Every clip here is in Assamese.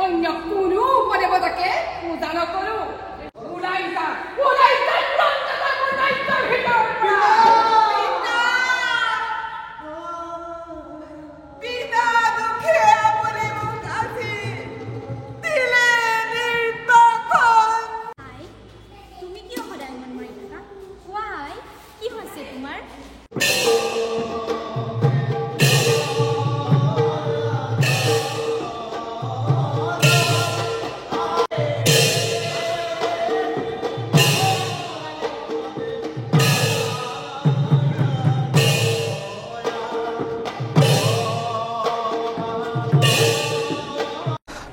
অন্য কোনো দেৱতাকে পূজা নকৰো ওলাই যা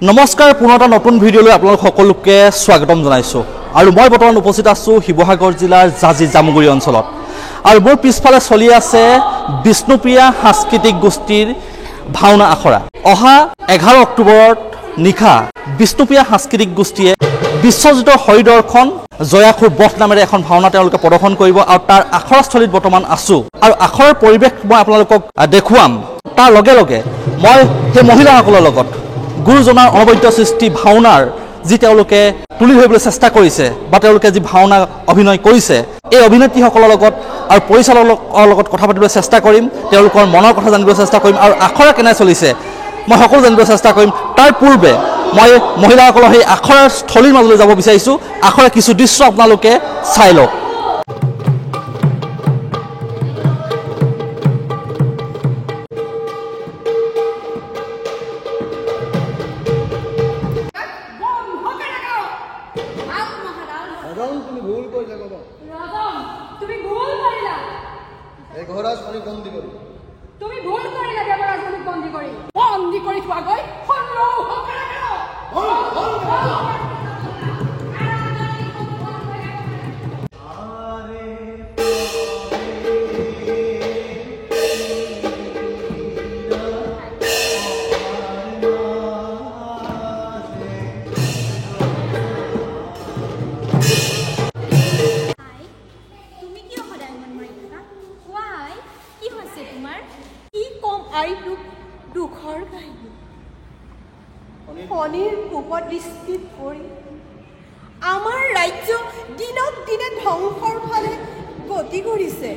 নমস্কাৰ পুনৰ এটা নতুন ভিডিঅ'লৈ আপোনালোক সকলোকে স্বাগতম জনাইছোঁ আৰু মই বৰ্তমান উপস্থিত আছোঁ শিৱসাগৰ জিলাৰ জাজি জামুগুৰি অঞ্চলত আৰু মোৰ পিছফালে চলি আছে বিষ্ণুপ্ৰিয়া সাংস্কৃতিক গোষ্ঠীৰ ভাওনা আখৰা অহা 11 অক্টোবৰত নিশা বিষ্ণুপ্ৰিয়া সাংস্কৃতিক গোষ্ঠীয়ে বিশ্বজিত হৰিদৰ্শন জয়াখুৰ বধ নামেৰে এখন ভাওনা তেওঁলোকে প্ৰদৰ্শন কৰিব আৰু তাৰ আখৰাস্থলীত বৰ্তমান আছোঁ আৰু আখৰাৰ পৰিৱেশ মই আপোনালোকক দেখুৱাম তাৰ লগে লগে মই সেই মহিলাসকলৰ লগত গুৰুজনাৰ অনবদ্য সৃষ্টি ভাওনাৰ যি তেওঁলোকে তুলি ধৰিবলৈ চেষ্টা কৰিছে বা তেওঁলোকে যি ভাওনা অভিনয় কৰিছে এই অভিনেত্ৰীসকলৰ লগত আৰু পৰিচালকৰ লগত কথা পাতিবলৈ চেষ্টা কৰিম তেওঁলোকৰ মনৰ কথা জানিবলৈ চেষ্টা কৰিম আৰু আখৰা কেনে চলিছে মই সকলো জানিবলৈ চেষ্টা কৰিম তাৰ পূৰ্বে মই মহিলাসকলৰ সেই আখৰাৰ স্থলীৰ মাজলৈ যাব বিচাৰিছোঁ আখৰাৰ কিছু দৃশ্য আপোনালোকে চাই লওক তুমি ভুল কৰিলা দেৱৰাজনীক বন্দী কৰি থোৱা গৈ দুখৰ কাহিনী শনিৰ কুপদৃষ্টিত পৰি আমাৰ ৰাজ্য দিনক দিনে ধ্বংসৰ ফালে গতি কৰিছে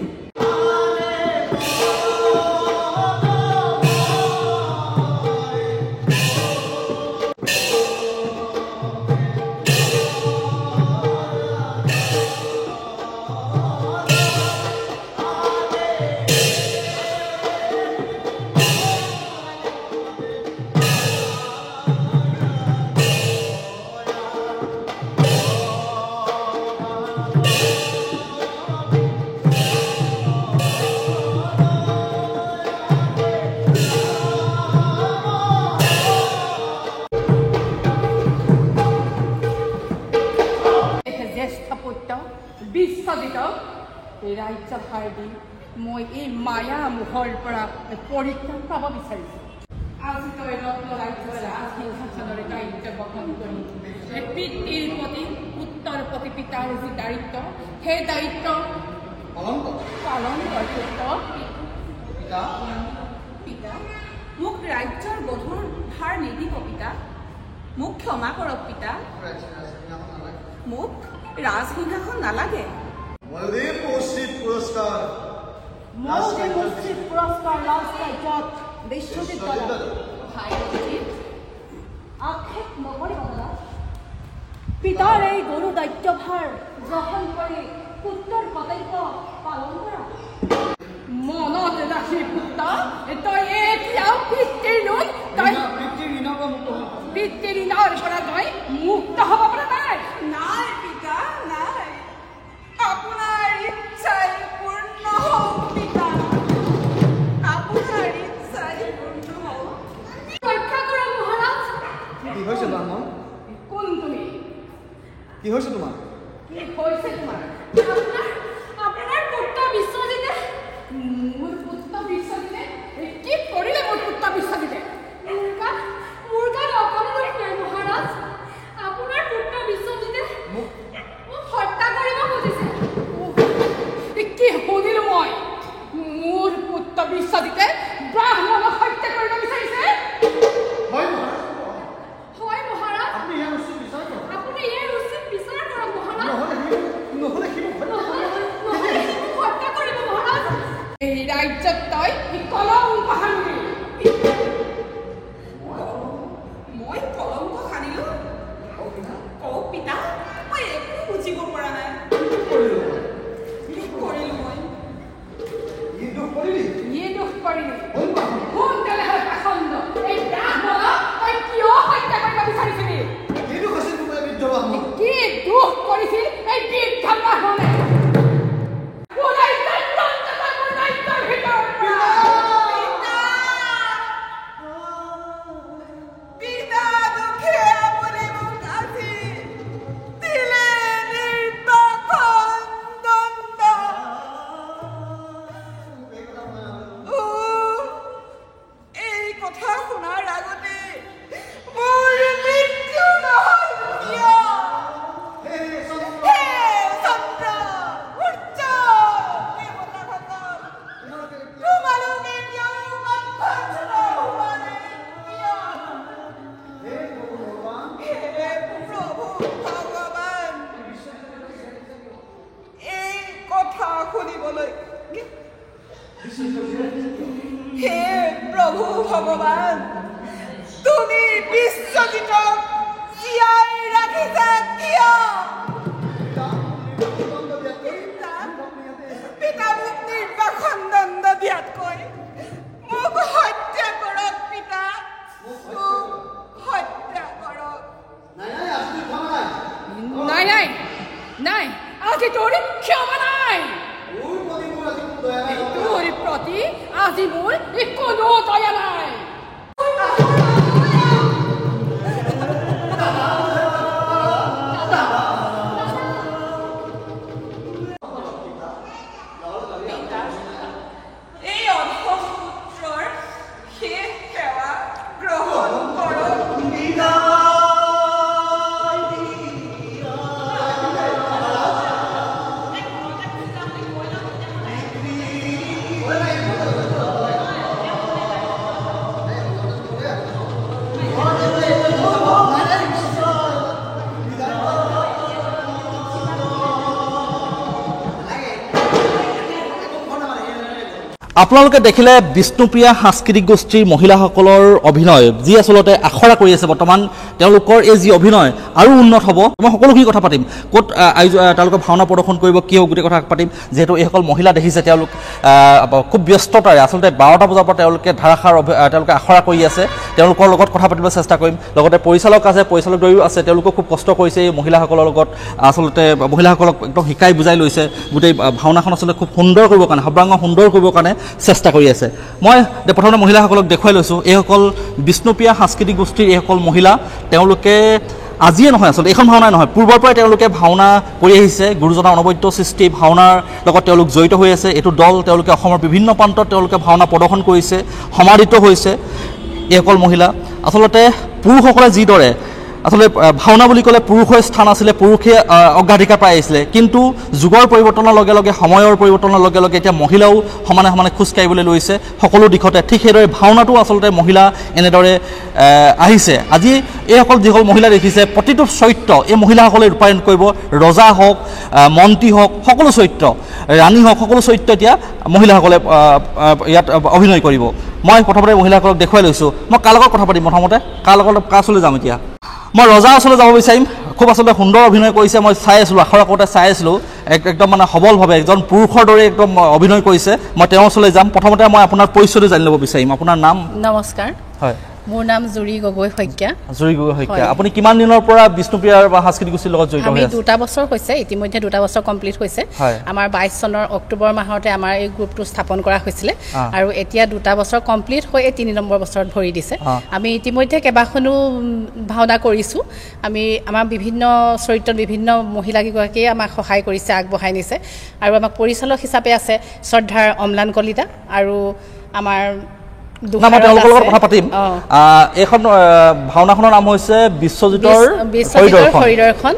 বিশ্বজিত ৰাজ্যভাৰ দি মই এই মায়া মোহৰ পৰা পৰিত্ৰাণ পাব বিচাৰিছোঁ আজি তই ৰত্ন ৰাজ্যৰ ৰাজসিংহাসনৰে দায়িত্ব বহন কৰি পিতৃৰ প্ৰতি পুত্ৰৰ প্ৰতি পিতাৰ যি দায়িত্ব সেই দায়িত্ব পালন পিতা মোক ৰাজ্যৰ গধুৰ ভাৰ নিদিব পিতা মোক ক্ষমা কৰক পিতা মোক ৰাজসিংহাসন নালাগে পুৰস্কাৰ বিশ্বজিৎ আক্ষেপ নকৰিব পিতাৰ এই গৰু দায়িত্বভাৰ গ্ৰহণ কৰি পুত্ৰৰ কৰ্তব্য পালন কৰা মনত ৰাখি পুত্ৰ তই এতিয়াও পিতৃ ঋণৰ পৰা তই মুক্ত হ'ব পৰা নাই পিতা নাই আপোনাৰ ইচ্ছাই পূৰ্ণ হওক পিতা আপোনাৰ ইচ্ছাই পূৰ্ণ হওক ৰক্ষা কৰক মহাৰাজ কি হৈছে ব্ৰাহ্মণ কোন তুমি কি হৈছে তোমাৰ আপোনাৰ পুত্ৰ বিশ্বজিতে মোৰ পুত্ৰ বিশ্বজিতে কি কৰিলে মোৰ পুত্ৰ বিশ্বজিতে মোৰ গাত অকণো দোষ নাই মহাৰাজ আপোনাৰ পুত্ৰ বিশ্বজিতে মোক হত্যা কৰিব খুজিছে কি শুনিলো মই মোৰ পুত্ৰ বিশ্বজিতে ব্ৰাহ্মণক হত্যা কৰিব বিচাৰিছে হয় কি দুখ কৰিছিল এই বৃদ্ধাখনে হে প্ৰভু ভগৱান তুমি বিশ্বজিতক জীয়াই ৰাখিছা কিয় পিতা মোক নিৰ্বাসন দণ্ড দিয়াতকৈ মোক হত্যা কৰক পিতা মোক হত্যা কৰক নাই নাই নাই আজি তোৰ ক্ষমা নাই তোৰ প্ৰতি আজি মোৰ কোনো দয়া নাই এই অধপুত্ৰৰ শেষ সেৱা গ্ৰহণ কৰক আপোনালোকে দেখিলে বিষ্ণুপ্ৰিয়া সাংস্কৃতিক গোষ্ঠীৰ মহিলাসকলৰ অভিনয় যি আচলতে আখৰা কৰি আছে বৰ্তমান তেওঁলোকৰ এই যি অভিনয় আৰু উন্নত হ'ব মই সকলোখিনি কথা পাতিম ক'ত তেওঁলোকে ভাওনা প্ৰদৰ্শন কৰিব কি হ'ব গোটেই কথা পাতিম যিহেতু এইসকল মহিলা দেখিছে তেওঁলোক খুব ব্যস্ততাৰে আচলতে 12টা বজাৰ পৰা তেওঁলোকে ধাৰাসাৰ তেওঁলোকে আখৰা কৰি আছে তেওঁলোকৰ লগত কথা পাতিবলৈ চেষ্টা কৰিম লগতে পৰিচালক আছে পৰিচালকদ্বয়ো আছে তেওঁলোকেও খুব কষ্ট কৰিছে এই মহিলাসকলৰ লগত আচলতে মহিলাসকলক একদম শিকাই বুজাই লৈছে গোটেই ভাওনাখন আচলতে খুব সুন্দৰ কৰিবৰ কাৰণে সৰ্বাংগ সুন্দৰ কৰিবৰ কাৰণে চেষ্টা কৰি আছে মই প্ৰথমতে মহিলাসকলক দেখুৱাই লৈছোঁ এইসকল বিষ্ণুপ্ৰিয়া সাংস্কৃতিক গোষ্ঠীৰ এইসকল মহিলা তেওঁলোকে আজিয়ে নহয় আচলতে এইখন ভাওনাই নহয় পূৰ্বৰ পৰাই তেওঁলোকে ভাওনা কৰি আহিছে গুৰুজনাৰ অনবদ্য সৃষ্টি ভাওনাৰ লগত তেওঁলোক জড়িত হৈ আছে এইটো দল তেওঁলোকে অসমৰ বিভিন্ন প্ৰান্তত তেওঁলোকে ভাওনা প্ৰদৰ্শন কৰিছে সমাদিত হৈছে এইসকল মহিলা আচলতে পুৰুষসকলে যিদৰে আচলতে ভাওনা বুলি ক'লে পুৰুষৰ স্থান আছিলে পুৰুষে অগ্ৰাধিকাৰ পাই আহিছিলে কিন্তু যুগৰ পৰিৱৰ্তনৰ লগে লগে সময়ৰ পৰিৱৰ্তনৰ লগে লগে এতিয়া মহিলাও সমানে সমানে খোজ কাঢ়িবলৈ লৈছে সকলো দিশতে ঠিক সেইদৰে ভাওনাটো আচলতে মহিলা এনেদৰে আহিছে আজি এইসকল যিসকল মহিলা দেখিছে প্ৰতিটো চৰিত্ৰ এই মহিলাসকলে ৰূপায়ণ কৰিব ৰজা হওক মন্ত্ৰী হওক সকলো চৰিত্ৰ ৰাণী হওক সকলো চৰিত্ৰ এতিয়া মহিলাসকলে ইয়াত অভিনয় কৰিব মই প্ৰথমতে মহিলাসকলক দেখুৱাই লৈছোঁ মই কাৰ লগত কথা পাতিম প্ৰথমতে কাৰ ওচৰলৈ যাম এতিয়া মই ৰজা ওচৰলৈ যাব বিচাৰিম খুব আচলতে সুন্দৰ অভিনয় কৰিছে মই চাই আছিলোঁ আখৰা কৰোঁতে চাই আছিলোঁ একদম মানে সবলভাৱে এজন পুৰুষৰ দৰে একদম অভিনয় কৰিছে মই তেওঁৰ ওচৰলৈ যাম প্ৰথমতে মই আপোনাৰ পৰিচয়টো জানি ল'ব বিচাৰিম আপোনাৰ নাম নমস্কাৰ হয় মোৰ নাম জুৰি গগৈ শইকীয়া জুৰি গগৈ শইকীয়া আপুনি কিমান দিনৰ পৰা বিষ্ণুপ্ৰিয়াৰ বা সাংস্কৃতিক গোষ্ঠীৰ লগত জড়িত হৈ আছে আমি 2টা বছৰ হৈছে ইতিমধ্যে 2টা বছৰ কমপ্লিট হৈছে আমাৰ 22 চনৰ অক্টোবৰ মাহতে আমাৰ এই গ্ৰুপটো স্থাপন কৰা হৈছিল আৰু এতিয়া 2টা বছৰ কমপ্লিট হৈ 3 নম্বৰ বছৰত ভৰি দিছে আমি ইতিমধ্যে কেবাখনো ভাওনা কৰিছো আমি আমাৰ বিভিন্ন চৰিত্ৰত বিভিন্ন মহিলাগৰাকীয়ে আমাক সহায় কৰিছে আগবঢ়াই নিছে আৰু আমাক পৰিচালক হিচাপে আছে শ্ৰদ্ধাৰ অম্লান কলিতা আৰু আমাৰ তেওঁলোকৰ লগত কথা পাতিম এইখন ভাওনাখনৰ নাম হৈছে বিশ্বজিতৰ হৰিদৰ্শন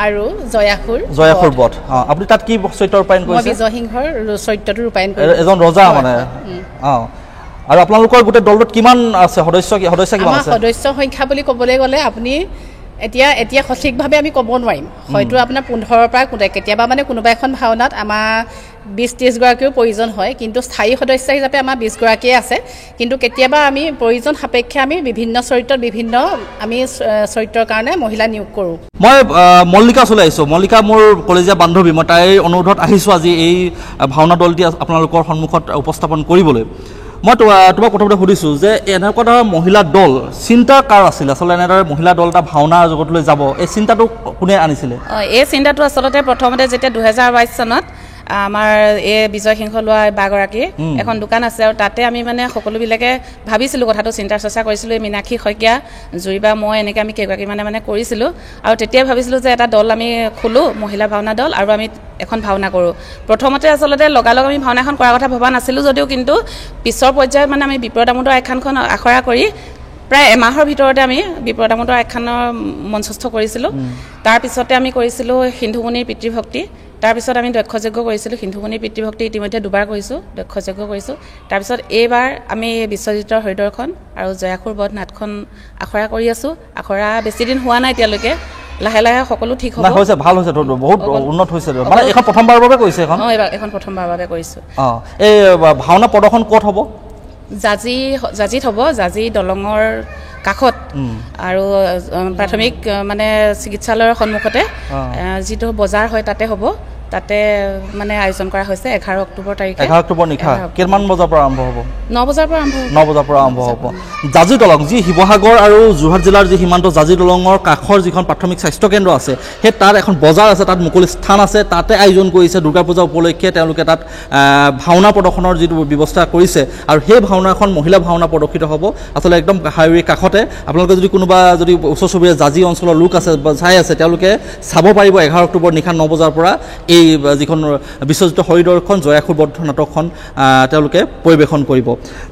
আৰু জয়াসুৰ বধ আপুনি তাত কি চৰিত্ৰ ৰূপায়ণ কৰিছে বিজয় সিংহৰ চৰিত্ৰটো ৰূপায়ণ কৰিছে এজন ৰজা মানে আৰু আপোনালোকৰ গোটেই দলটোত কিমান আছে সদস্য কিমান আছে সদস্য সংখ্যা বুলি ক'বলৈ গ'লে আপুনি এতিয়া সঠিকভাৱে আমি ক'ব নোৱাৰিম হয়তো আপোনাৰ 15ৰ পৰা কেতিয়াবা মানে কোনোবা এখন ভাওনাত আমাৰ 20-30 গৰাকীৰ প্ৰয়োজন হয় কিন্তু স্থায়ী সদস্য হিচাপে আমাৰ 20 গৰাকীয়ে আছে কিন্তু কেতিয়াবা আমি প্ৰয়োজন সাপেক্ষে আমি বিভিন্ন চৰিত্ৰত বিভিন্ন আমি চৰিত্ৰৰ কাৰণে মহিলা নিয়োগ কৰোঁ মই মল্লিকা ওচৰলৈ আহিছোঁ মল্লিকা মোৰ কলেজীয়া বান্ধৱী মই তাইৰ অনুৰোধত আহিছোঁ আজি এই ভাওনা দলটি আপোনালোকৰ সন্মুখত উপস্থাপন কৰিবলৈ মই তোমাক প্ৰথমতে সুধিছোঁ যে এনেকুৱা এটা মহিলা দল চিন্তা কাৰ আছিলে আচলতে এনেদৰে মহিলা দল এটা ভাওনাৰ জগতলৈ যাব এই চিন্তাটো কোনে আনিছিলে এই চিন্তাটো আচলতে প্ৰথমতে যেতিয়া 2022 চনত আমাৰ এই বিজয় সিংহ লোৱা বাগৰাকী এখন দোকান আছে আৰু তাতে আমি মানে সকলোবিলাকে ভাবিছিলোঁ কথাটো চিন্তা চৰ্চা কৰিছিলোঁ এই মীনাক্ষী শইকীয়া জুৰিবা মই এনেকৈ আমি কেইগৰাকী মানে কৰিছিলোঁ আৰু তেতিয়াই ভাবিছিলোঁ যে এটা দল আমি খোলোঁ মহিলা ভাওনা দল আৰু আমি এখন ভাওনা কৰোঁ প্ৰথমতে আচলতে লগালগ আমি ভাওনা এখন কৰাৰ কথা ভবা নাছিলোঁ যদিও কিন্তু পিছৰ পৰ্যায়ত মানে আমি বিপ্ৰদ দামোদৰ আখ্যানখন আখৰা কৰি প্ৰায় এমাহৰ ভিতৰতে আমি বিপ্ৰদ দামোদৰ আখ্যানৰ মঞ্চস্থ কৰিছিলোঁ তাৰপিছতে আমি কৰিছিলোঁ সিন্ধুমণিৰ পিতৃভক্তি তাৰপিছত আমি দক্ষযজ্ঞ কৰিছিলোঁ সিন্ধুমণিৰ পিতৃভক্তি ইতিমধ্যে দুবাৰ কৰিছোঁ দক্ষযজ্ঞ কৰিছোঁ তাৰপিছত এইবাৰ আমি বিশ্বজিতৰ হৰিদৰ্শন আৰু জয়াসুৰ বধ নাটখন আখৰা কৰি আছোঁ আখৰা বেছি দিন হোৱা নাই এতিয়ালৈকে লাহে লাহে সকলো ঠিক হ'ব হৈছে ভাল হৈছে বহুত উন্নত হৈছে মানে এখন প্ৰথমবাৰৰ বাবে কৰিছে এখন এইবাৰ এখন প্ৰথমবাৰৰ বাবে কৰিছোঁ এই ভাওনা প্ৰদৰ্শন ক'ত হ'ব জাজিত হ'ব জাজি দলঙৰ কাষত আৰু প্ৰাথমিক মানে চিকিৎসালয়ৰ সন্মুখতে যিটো বজাৰ হয় তাতে হ'ব তাতে মানে আয়োজন কৰা হৈছে 11 অক্টোবৰ তাৰিখে 11 অক্টোবৰ নিশা কিমান বজাৰ পৰা আৰম্ভ হ'ব 9 বজাৰ পৰা আৰম্ভ হ'ব 9 বজাৰ পৰা আৰম্ভ হ'ব জাজি দলং যি শিৱসাগৰ আৰু যোৰহাট জিলাৰ যি সীমান্ত জাজি দলঙৰ কাষৰ যিখন প্ৰাথমিক স্বাস্থ্য কেন্দ্ৰ আছে সেই তাত এখন বজাৰ আছে তাত মুকলি স্থান আছে তাতে আয়োজন কৰিছে দুৰ্গা পূজা উপলক্ষে তেওঁলোকে তাত ভাওনা প্ৰদৰ্শনৰ যিটো ব্যৱস্থা কৰিছে আৰু সেই ভাওনাখন মহিলা ভাওনা প্ৰদৰ্শিত হ'ব আচলতে একদম হাইৱে কাষতে আপোনালোকে যদি কোনোবা যদি ওচৰ চুবুৰীয়া জাজি অঞ্চলৰ লোক আছে চাই আছে তেওঁলোকে চাব পাৰিব 11 অক্টোবৰ নিশা 9 বজাৰ পৰা এই যিখন বিশ্বজিত হৰিদৰ্শন জয়াসুৰ বধ নাটকখন তেওঁলোকে পৰিৱেশন কৰিব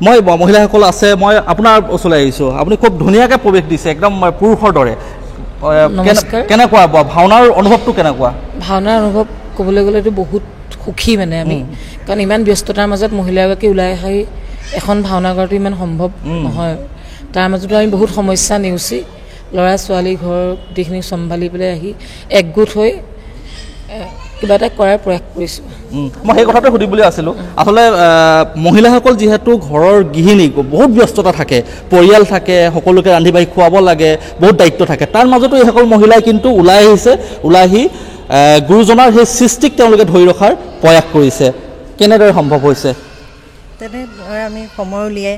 মই মহিলাসকল আছে মই আপোনাৰ ওচৰলৈ আহিছোঁ আপুনি খুব ধুনীয়াকৈ প্ৰৱেশ দিছে একদম পুৰুষৰ দৰে কেনেকুৱা ভাওনাৰ অনুভৱটো কেনেকুৱা ভাওনাৰ অনুভৱ ক'বলৈ গ'লেতো বহুত সুখী মানে আমি কাৰণ ইমান ব্যস্ততাৰ মাজত মহিলাগৰাকী ওলাই আহি এখন ভাওনা কৰাটো ইমান সম্ভৱ নহয় তাৰ মাজতো আমি বহুত সমস্যা নেওচি ল'ৰা ছোৱালী ঘৰ গোটেইখিনি চম্ভালি পেলাই আহি একগোট হৈ কিবা এটা কৰাৰ প্ৰয়াস কৰিছোঁ মই সেই কথাটো সুধিম বুলি আছিলোঁ আচলতে মহিলাসকল যিহেতু ঘৰৰ গৃহিণী বহুত ব্যস্ততা থাকে পৰিয়াল থাকে সকলোকে ৰান্ধি বাঢ়ি খুৱাব লাগে বহুত দায়িত্ব থাকে তাৰ মাজতো এইসকল মহিলাই কিন্তু ওলাই আহিছে ওলাই আহি গুৰুজনাৰ সেই সৃষ্টিক তেওঁলোকে ধৰি ৰখাৰ প্ৰয়াস কৰিছে কেনেদৰে সম্ভৱ হৈছে তেনেদৰে আমি সময় উলিয়াই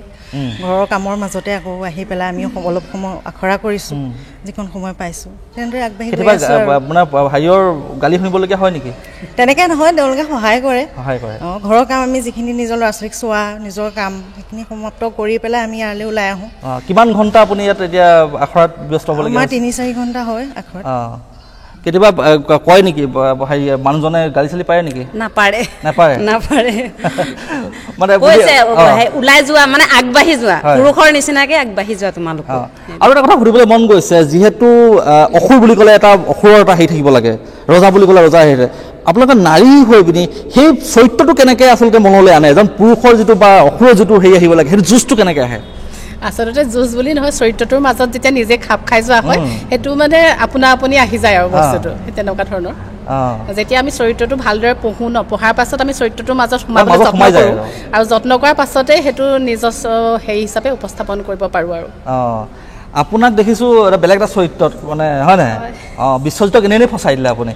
ঘৰৰ কামৰ মাজতে আকৌ আহি পেলাই আমি অলপ সময় আখৰা কৰিছোঁ যিখন সময় পাইছোঁ তেনেদৰে আগবাঢ়ি মানে ভাইৰ গালি শুনিবলগীয়া হয় নেকি তেনেকৈ নহয় তেওঁলোকে সহায় কৰে ঘৰৰ কাম আমি যিখিনি নিজৰ ল'ৰা ছোৱালীক চোৱা নিজৰ কাম সেইখিনি সমাপ্ত কৰি পেলাই আমি ইয়ালৈ ওলাই আহোঁ কিমান ঘণ্টা আপুনি ইয়াত এতিয়া আখৰাত ব্যস্ত হ'বলগীয়া আমাৰ 3-4 ঘণ্টা হয় আখৰাত কেতিয়াবা কয় নেকি হেৰি মানুহজনে গালি চালি পাৰে নেকি নাপাৰে মানে ওলাই যোৱা মানে আগবাঢ়ি যোৱা পুৰুষৰ নিচিনাকে আগবাঢ়ি যোৱা তোমালোক আৰু এটা কথা সুধিবলৈ মন গৈছে যিহেতু অসুৰ বুলি ক'লে এটা অসুৰৰ এটা হেৰি থাকিব লাগে ৰজা বুলি ক'লে ৰজা হেৰি আপোনালোকে নাৰী হৈ পিনি সেই চৰিত্ৰটো কেনেকৈ আচলতে মনলৈ আনে এজন পুৰুষৰ যিটো বা অসুৰৰ যিটো হেৰি আহিব লাগে সেইটো যুঁজটো কেনেকৈ আহে আচলতে যুঁজ বুলি নহয় চৰিত্ৰটোৰ মাজত যেতিয়া নিজে খাপ খাই যোৱা হয় সেইটো মানে আপোনা আপুনি আহি যায় আৰু বস্তুটো তেনেকুৱা ধৰণৰ যেতিয়া আমি চৰিত্ৰটো ভালদৰে পঢ়োঁ পঢ়াৰ পাছত আমি চৰিত্ৰটোৰ মাজত সোমাবলৈ যত্ন কৰোঁ আৰু যত্ন কৰাৰ পাছতে সেইটো নিজস্ব হেৰি হিচাপে উপস্থাপন কৰিব পাৰোঁ আৰু আপোনাক দেখিছোঁ এটা বেলেগ এটা চৰিত্ৰত মানে হয় নাই বিশ্বজিতক এনেই ফচাই দিলে আপুনি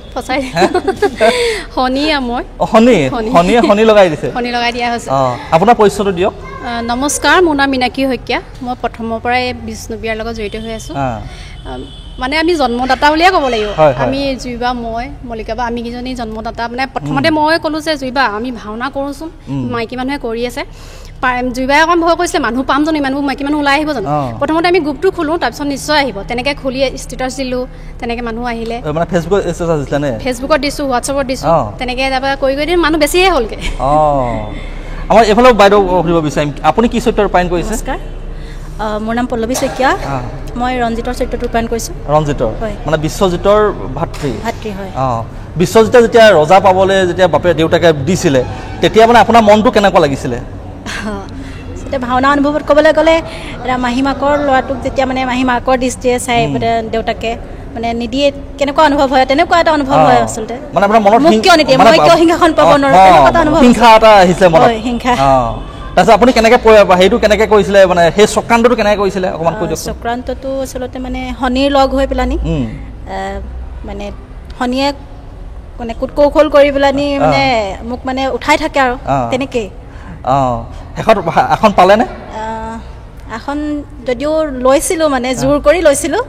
শনি লগাই দিছে লগাই দিয়া হৈছে আপোনাৰ পৰিচয়টো দিয়ক নমস্কাৰ মোৰ নাম মীনাক্ষী শইকীয়া মই প্ৰথমৰ পৰাই বিষ্ণুপ্ৰিয়াৰ লগত জড়িত হৈ আছোঁ মানে আমি জন্মদাতা বুলিয়ে ক'ব লাগিব আমি জুইবা মই মল্লিকা বা আমি কেইজনী জন্মদাতা মানে প্ৰথমতে মই ক'লোঁ যে জুইবা আমি ভাওনা কৰোঁচোন মাইকী মানুহে কৰি আছে জুইবাই অকণ ভয় কৰিছিলে মানুহ পাম জানো ইমানবোৰ মাইকী মানুহ ওলাই আহিব জানো প্ৰথমতে আমি গ্ৰুপটো খোলোঁ তাৰপিছত নিশ্চয় আহিব তেনেকৈ খুলি ষ্টেটাছ দিলোঁ তেনেকৈ মানুহ আহিলে ফেচবুকত দিছোঁ হোৱাটছএপত দিছোঁ তেনেকৈ তাৰপৰা কৰি কৰি মানুহ বেছিহে হ'লগৈ আমাৰ এইফালে বাইদেউ সুধিব বিচাৰিম আপুনি কি চৰিত্ৰ ৰূপায়ণ কৰিছে নমস্কাৰ মোৰ নাম পল্লৱী শইকীয়া মই ৰঞ্জিতৰ চৰিত্ৰটো ৰূপায়ণ কৰিছোঁ ৰঞ্জিতৰ মানে বিশ্বজিতৰ ভাতৃ হয় বিশ্বজিতে যেতিয়া ৰজা পাবলৈ যেতিয়া বাপে দেউতাকে দিছিলে তেতিয়া মানে আপোনাৰ মনটো কেনেকুৱা লাগিছিলে এতিয়া ভাওনা অনুভৱত ক'বলৈ গ'লে এটা মাহীমাকৰ ল'ৰাটোক যেতিয়া মানে মাহীমাকৰ দৃষ্টিয়ে চাই দেউতাকে মানে নিদিয়ে কেনেকুৱা অনুভৱ হয় তেনেকুৱা এটা অনুভৱ হয় আচলতে মানে আপোনাৰ মনত মোক কিয় নিদিয়ে মই কিয় সিংহাসন পাব নোৱাৰোঁ তেনেকুৱা এটা অনুভৱ হিংসা এটা আহিছিলে মনত হিংসা তাৰপিছত আপুনি কেনেকৈ সেইটো কেনেকৈ কৰিছিলে মানে সেই চক্ৰান্তটো কেনেকৈ কৰিছিলে অকণমান কৈ দিয়ক চক্ৰান্তটো আচলতে মানে শনিৰ লগ হৈ পেলানি মানে শনিয়ে মানে কুট কৌশল কৰি পেলানি মানে মোক মানে উঠাই থাকে আৰু তেনেকেই শেষত আসন পালেনে আসন যদিও লৈছিলোঁ মানে জোৰ কৰি লৈছিলোঁ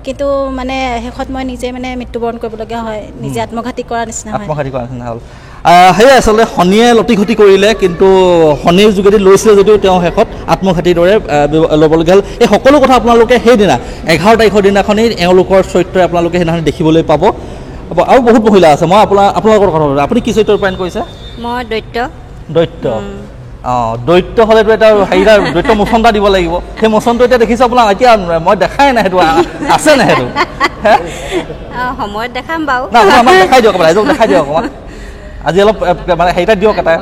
কিন্তু মানে শেষত মই নিজে মানে মৃত্যুবৰণ কৰিবলগীয়া হয় নিজে আত্মঘাতী কৰা নিচিনা হ'ল সেয়াই আচলতে শনিয়ে লতিঘটি কৰিলে কিন্তু শনিৰ যোগেদি লৈছিলে যদিও তেওঁ শেষত আত্মঘাতীৰ দৰে ল'বলগীয়া হ'ল এই সকলো কথা আপোনালোকে সেইদিনা 11 তাৰিখৰ দিনাখনেই এওঁলোকৰ চৰিত্ৰ আপোনালোকে সেইদিনাখন দেখিবলৈ পাব আৰু বহুত মহিলা আছে মই আপোনালোকৰ কথা আপুনি কি চৰিত্ৰ ৰূপায়ণ কৰিছে মই দৈত্য দৈত্য হ'লেতো এটা হেৰিটা দৈত্য মোচন এটা দিব লাগিব সেই মোচনটো এতিয়া দেখিছোঁ আপোনাৰ এতিয়া মই দেখাই নাই সেইটো আছে নাই সেইটো সময়ত দেখাম বাৰু আমাক দেখাই দিয়ক ৰাইজক দেখাই দিয়ক অকণমান আজি অলপ মানে হেৰিটা দিয়ক এটা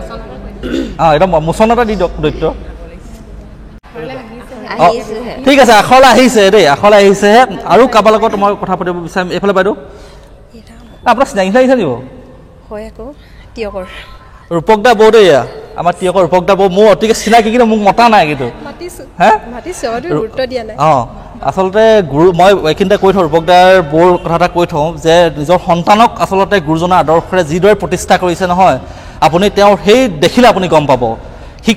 এটা মোচন এটা দি দিয়ক দৈত্য ঠিক আছে আখৰলৈ আহিছে দেই আখৰলৈ আহিছেহে আৰু কাৰোবাৰ লগত মই কথা পাতিব বিচাৰিম এইফালে বাইদেউ আপোনাৰ চিনাকি আহিছে নিব হয় আকৌ তিয়কৰ ৰূপক দা বৌ দেই আমাৰ তিয়কৰ ৰূপক দা বৌ মোৰ অতিকে চিনাকি কিন্তু মোক মতা নাই কিন্তু আচলতে গুৰু মই এইখিনিতে কৈ থওঁ ৰূপক দাৰ বৌৰ কথা এটা কৈ থওঁ যে নিজৰ সন্তানক আচলতে গুৰুজনাৰ আদৰ্শৰে যিদৰে প্ৰতিষ্ঠা কৰিছে নহয় আপুনি তেওঁৰ সেই দেখিলে আপুনি গম পাব সি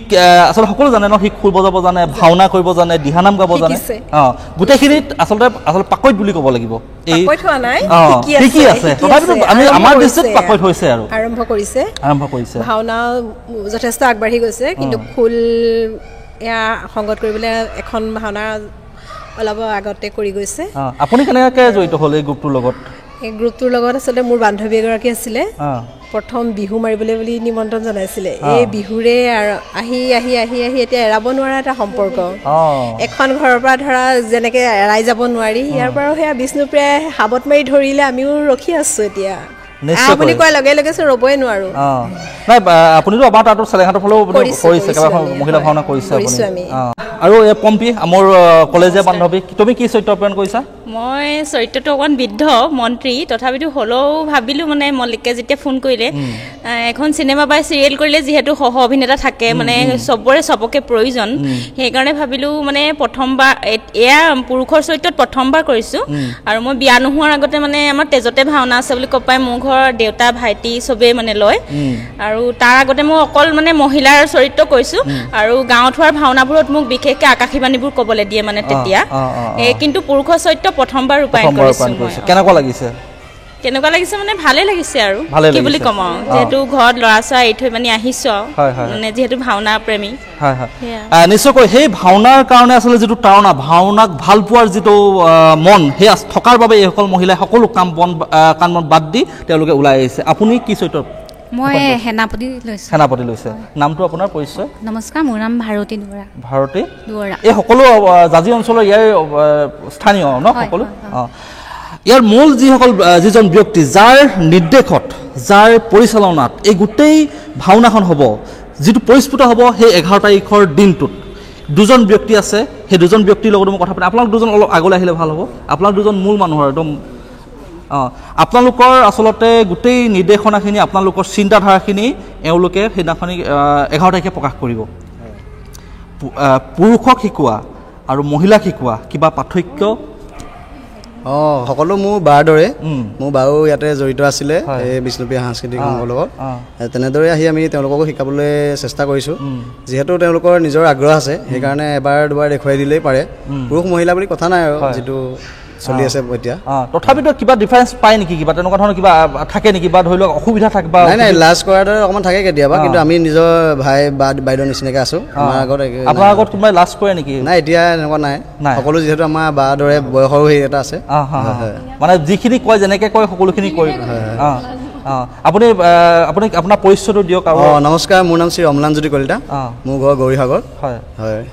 আচলতে সকলো জানে ন সি খোল বজাব জানে ভাওনা কৰিব জানে দিহানাম গাব জানে গোটেইখিনিত আচলতে পাকৈত বুলি ক'ব লাগিব এই কি আছে তথাপিতো আমি আমাৰ দৃষ্টিত পাকৈত হৈছে আৰু আৰম্ভ কৰিছে ভাওনা যথেষ্ট আগবাঢ়ি গৈছে কিন্তু খোল এয়া সংগত কৰিবলৈ এখন ভাওনা অলপ আগতে কৰি গৈছে আপুনি কেনেকৈ জড়িত হ'ল এই গ্ৰুপটোৰ লগত এই গ্ৰুপটোৰ লগত আচলতে মোৰ বান্ধৱী এগৰাকী আছিলে প্ৰথম বিহু মাৰিবলৈ বুলি নিমন্ত্ৰণ জনাইছিলে এই বিহুৰে আহি আহি আহি আহি এতিয়া এৰাব নোৱাৰা এটা সম্পৰ্ক এখন ঘৰৰ পৰা ধৰা যেনেকৈ এৰাই যাব নোৱাৰি ইয়াৰ পৰাও সেয়া বিষ্ণুপ্ৰিয়াই হাবত মাৰি ধৰিলে আমিও ৰখি আছোঁ এতিয়া আপুনি কোৱাৰ লগে লগে ৰ'বই নোৱাৰোঁ নাই আপুনিতো আমাৰ তাতো চেলেঙাটোৰ ফালেও কৰিছে মহিলা ভাওনা কৰিছে আমি আৰু এই পম্পী মোৰ কলেজীয়া বান্ধৱী তুমি কি চৰিত্ৰ অৰ্পণ কৰিছা মই চৰিত্ৰটো অকণ বৃদ্ধ মন্ত্ৰী তথাপিতো হ'লেও ভাবিলোঁ মানে মল্লিকে যেতিয়া ফোন কৰিলে এখন চিনেমা বা চিৰিয়েল কৰিলে যিহেতু সহ অভিনেতা থাকে মানে চবকে প্ৰয়োজন সেইকাৰণে ভাবিলোঁ মানে প্ৰথমবাৰ এয়া পুৰুষৰ চৰিত্ৰত প্ৰথমবাৰ কৰিছোঁ আৰু মই বিয়া নোহোৱাৰ আগতে মানে আমাৰ তেজতে ভাওনা আছে বুলি ক'ব পাই মোৰ ঘৰৰ দেউতা ভাইটি চবেই মানে লয় আৰু তাৰ আগতে মই অকল মানে মহিলাৰ চৰিত্ৰ কৰিছোঁ আৰু গাঁৱত হোৱাৰ ভাওনাবোৰত মোক বিশেষকৈ আকাশীবাণীবোৰ ক'বলৈ দিয়ে মানে তেতিয়া কিন্তু পুৰুষৰ চৰিত্ৰ প্ৰথমবাৰ ৰূপায়ণ কৰিছোঁ কেনেকুৱা লাগিছে মানে ভালে লাগিছে আৰু কি বুলি ক'ম আৰু যেহেতু ঘৰত ল'ৰা ছোৱালী এৰি থৈ মানে আহিছোঁ মানে যিহেতু ভাওনা প্ৰেমী নিশ্চয়কৈ সেই ভাওনাৰ কাৰণে আচলতে যিটো তাৰণা ভাওনাক ভাল পোৱাৰ যিটো মন সেই থকাৰ বাবে এইসকল মহিলাই সকলো কাম বন বাদ দি তেওঁলোকে ওলাই আহিছে আপুনি কি চৰিত্ৰ মই সেনাপতি লৈছে নামটো আপোনাৰ পৰিচয় নমস্কাৰ মোৰ নাম ভাৰতী দুৱৰা এই সকলো জাজি অঞ্চলৰ ইয়াৰ স্থানীয় ন সকলো ইয়াৰ মূল যিজন ব্যক্তি যাৰ নিৰ্দেশত যাৰ পৰিচালনাত এই গোটেই ভাওনাখন হ'ব যিটো পৰিস্ফুট হ'ব সেই 11 তাৰিখৰ দিনটোত দুজন ব্যক্তি আছে সেই দুজন ব্যক্তিৰ লগত মই কথা পাতিম আপোনালোক দুজন অলপ আগলৈ আহিলে ভাল হ'ব আপোনালোক দুজন মূল মানুহৰ একদম আপোনালোকৰ আচলতে গোটেই নিৰ্দেশনাখিনি আপোনালোকৰ চিন্তাধাৰাখিনি এওঁলোকে সেইদিনাখনি 11 তাৰিখে প্ৰকাশ কৰিব পুৰুষক শিকোৱা আৰু মহিলাক শিকোৱা কিবা পাৰ্থক্য সকলো মোৰ বাৰ দৰে মোৰ বাও ইয়াতে জড়িত আছিলে এই বিষ্ণুপ্ৰিয়া সাংস্কৃতিক সংঘৰ লগত তেনেদৰে আহি আমি তেওঁলোককো শিকাবলৈ চেষ্টা কৰিছোঁ যিহেতু তেওঁলোকৰ নিজৰ আগ্ৰহ আছে সেইকাৰণে এবাৰ দুবাৰ দেখুৱাই দিলেই পাৰে পুৰুষ মহিলা বুলি কথা নাই আৰু যিটো চলি আছে এতিয়া তথাপিতো কিবা ডিফাৰেঞ্চ পায় নেকি কিবা তেনেকুৱা ধৰণৰ কিবা থাকে নেকি বা ধৰি লওক অসুবিধা থাকে বা নাই লাজ কৰাৰ দৰে অকণমান থাকে কেতিয়াবা কিন্তু আমি নিজৰ ভাই বা বাইদেউৰ নিচিনাকৈ আছোঁ আপোনাৰ আগত কোনোবাই লাজ কৰে নেকি নাই এতিয়া এনেকুৱা নাই সকলো যিহেতু আমাৰ বা দৰে বয়সৰো হেৰি এটা আছে মানে যিখিনি কয় যেনেকৈ কয় সকলোখিনি কৰিব আপুনি আপোনাৰ পৰিচয়টো দিয়ক নমস্কাৰ মোৰ নাম শ্ৰী অমলানজ্যোতি কলিতা মোৰ ঘৰ গৌৰীসাগৰ হয়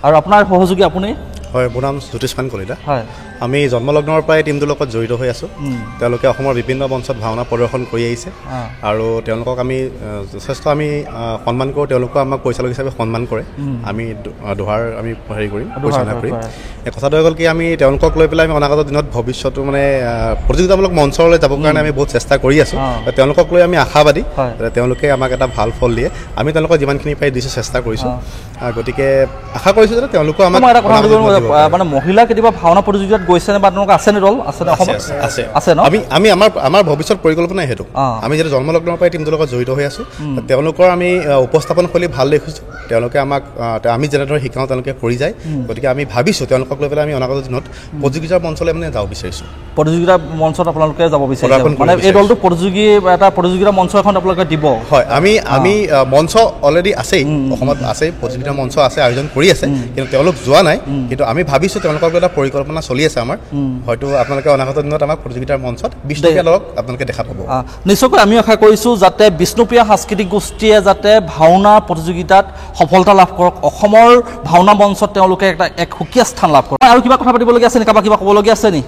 আৰু আপোনাৰ সহযোগী আপুনি হয় মোৰ নাম জ্যোতিষমান কলিতা হয় আমি জন্মলগ্নৰ পৰাই টিমটোৰ লগত জড়িত হৈ আছোঁ তেওঁলোকে অসমৰ বিভিন্ন মঞ্চত ভাওনা প্ৰদৰ্শন কৰি আহিছে আৰু তেওঁলোকক আমি যথেষ্ট আমি সন্মান কৰোঁ তেওঁলোকেও আমাক পৰিচালক হিচাপে সন্মান কৰে আমি দোহাৰ আমি হেৰি কৰিম পৰিচালনা কৰিম এই কথাটো হৈ গ'ল কি আমি তেওঁলোকক লৈ পেলাই আমি অনাগত দিনত ভৱিষ্যতো মানে প্ৰতিযোগিতামূলক মঞ্চলৈ যাবৰ কাৰণে আমি বহুত চেষ্টা কৰি আছোঁ তেওঁলোকক লৈ আমি আশাবাদী তেওঁলোকে আমাক এটা ভাল ফল দিয়ে আমি তেওঁলোকক যিমানখিনি পাই দিছোঁ চেষ্টা কৰিছোঁ গতিকে আশা কৰিছোঁ যে তেওঁলোকেও আমাক মানে মহিলা কেতিয়াবা ভাওনা প্ৰতিযোগিতাত গৈছেনে বা আপোনালোকৰ আছেনে দল আছেনে অসমত আছে ন আমি আমাৰ ভৱিষ্যত পৰিকল্পনা সেইটো আমি যেতিয়া জন্মলগ্নৰ পৰাই টিমটোৰ লগত জড়িত হৈ আছোঁ তেওঁলোকৰ আমি উপস্থাপন শৈলী ভাল দেখিছোঁ তেওঁলোকে আমাক আমি যেনেদৰে শিকাওঁ তেওঁলোকে কৰি যায় গতিকে আমি ভাবিছোঁ তেওঁলোকক লৈ পেলাই আমি অনাগত দিনত প্ৰতিযোগিতাৰ মঞ্চলৈ মানে যাব বিচাৰিছোঁ প্ৰতিযোগিতা মঞ্চত আপোনালোকে যাব বিচাৰিছে মানে এই দলটো প্ৰতিযোগিতা মঞ্চ এখন আপোনালোকে দিব হয় আমি মঞ্চ অলৰেডি আছেই অসমত আছে প্ৰতিযোগিতাৰ মঞ্চ আছে আয়োজন কৰি আছে কিন্তু তেওঁলোক যোৱা নাই কিন্তু আমি ভাবিছোঁ তেওঁলোকৰ এটা পৰিকল্পনা চলি আছে আমাৰ হয়তো আপোনালোকে অনাগত দিনত আমাক প্ৰতিযোগিতাৰ মঞ্চত বিষ্ণুপ্ৰিয়া দলক আপোনালোকে দেখা পাব নিশ্চয়কৈ আমি আশা কৰিছোঁ যাতে বিষ্ণুপ্ৰিয়া সাংস্কৃতিক গোষ্ঠীয়ে যাতে ভাওনা প্ৰতিযোগিতাত সফলতা লাভ কৰক অসমৰ ভাওনা মঞ্চত তেওঁলোকে এক সুকীয়া স্থান লাভ কৰক আৰু কিবা কথা পাতিবলগীয়া আছে নি কাৰোবাৰ কিবা ক'বলগীয়া আছে নি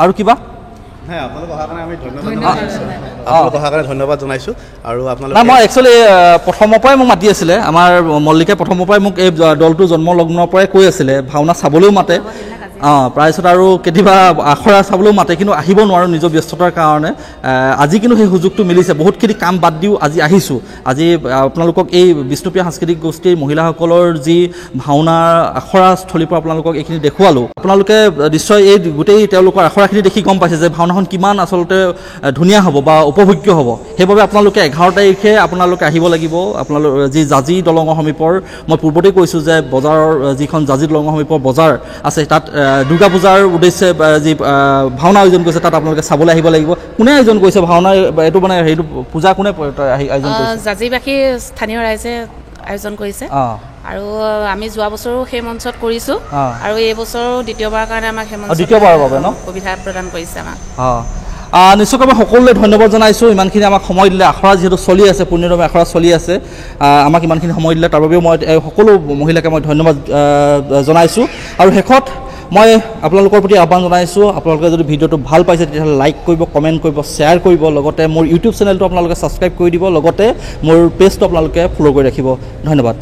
আৰু কিবা ধন্যবাদ জনাইছোঁ আৰু মই একচুৱেলি প্ৰথমৰ পৰাই মোক মাতি আছিলে আমাৰ মল্লিকে প্ৰথমৰ পৰাই মোক এই দলটোৰ জন্মলগ্নৰ পৰাই কৈ আছিলে ভাওনা চাবলৈও মাতে প্ৰায়ছত আৰু কেতিয়াবা আখৰা চাবলৈও মাতে কিন্তু আহিব নোৱাৰোঁ নিজৰ ব্যস্ততাৰ কাৰণে আজি কিন্তু সেই সুযোগটো মিলিছে বহুতখিনি কাম বাদ দিও আজি আহিছোঁ আজি আপোনালোকক এই বিষ্ণুপ্ৰিয়া সাংস্কৃতিক গোষ্ঠীৰ মহিলাসকলৰ যি ভাওনাৰ আখৰাস্থলীৰ পৰা আপোনালোকক এইখিনি দেখুৱালোঁ আপোনালোকে নিশ্চয় এই গোটেই তেওঁলোকৰ আখৰাখিনি দেখি গম পাইছে যে ভাওনাখন কিমান আচলতে ধুনীয়া হ'ব বা উপভোগ্য হ'ব সেইবাবে আপোনালোকে 11 তাৰিখে আপোনালোকে আহিব লাগিব আপোনালোক যি জাজি দলঙৰ সমীপৰ মই পূৰ্বতেই কৈছোঁ যে বজাৰৰ যিখন জাজি দলঙৰ সমীপৰ বজাৰ আছে তাত দুৰ্গা পূজাৰ উদ্দেশ্যে যি ভাওনা আয়োজন কৰিছে তাত আপোনালোকে চাবলৈ আহিব লাগিব কোনে আয়োজন কৰিছে ভাওনা এইটো মানে সেইটো পূজা কোনে আয়োজন কৰিছে জাজিবাসী স্থানীয় ৰাইজে আয়োজন কৰিছে আৰু আমি যোৱা বছৰো সেই মঞ্চত কৰিছোঁ আৰু এই বছৰো দ্বিতীয়বাৰৰ কাৰণে আমাক সেই মঞ্চত দ্বিতীয়বাৰৰ বাবে ন সুবিধা প্ৰদান কৰিছে আমাক নিশ্চয়কৈ মই সকলোলৈ ধন্যবাদ জনাইছোঁ ইমানখিনি আমাক সময় দিলে আখৰা যিহেতু চলি আছে পুণ্যৰমে আখৰা চলি আছে আমাক ইমানখিনি সময় দিলে তাৰ বাবেও মই সকলো মহিলাকে মই ধন্যবাদ জনাইছোঁ আৰু শেষত মই আপোনালোকৰ প্ৰতি আহ্বান জনাইছোঁ আপোনালোকে যদি ভিডিঅ'টো ভাল পাইছে তেতিয়াহ'লে লাইক কৰিব কমেণ্ট কৰিব শ্বেয়াৰ কৰিব লগতে মোৰ ইউটিউব চেনেলটো আপোনালোকে ছাবস্ক্ৰাইব কৰি দিব লগতে মোৰ পেজটো আপোনালোকে ফ'ল' কৰি ৰাখিব ধন্যবাদ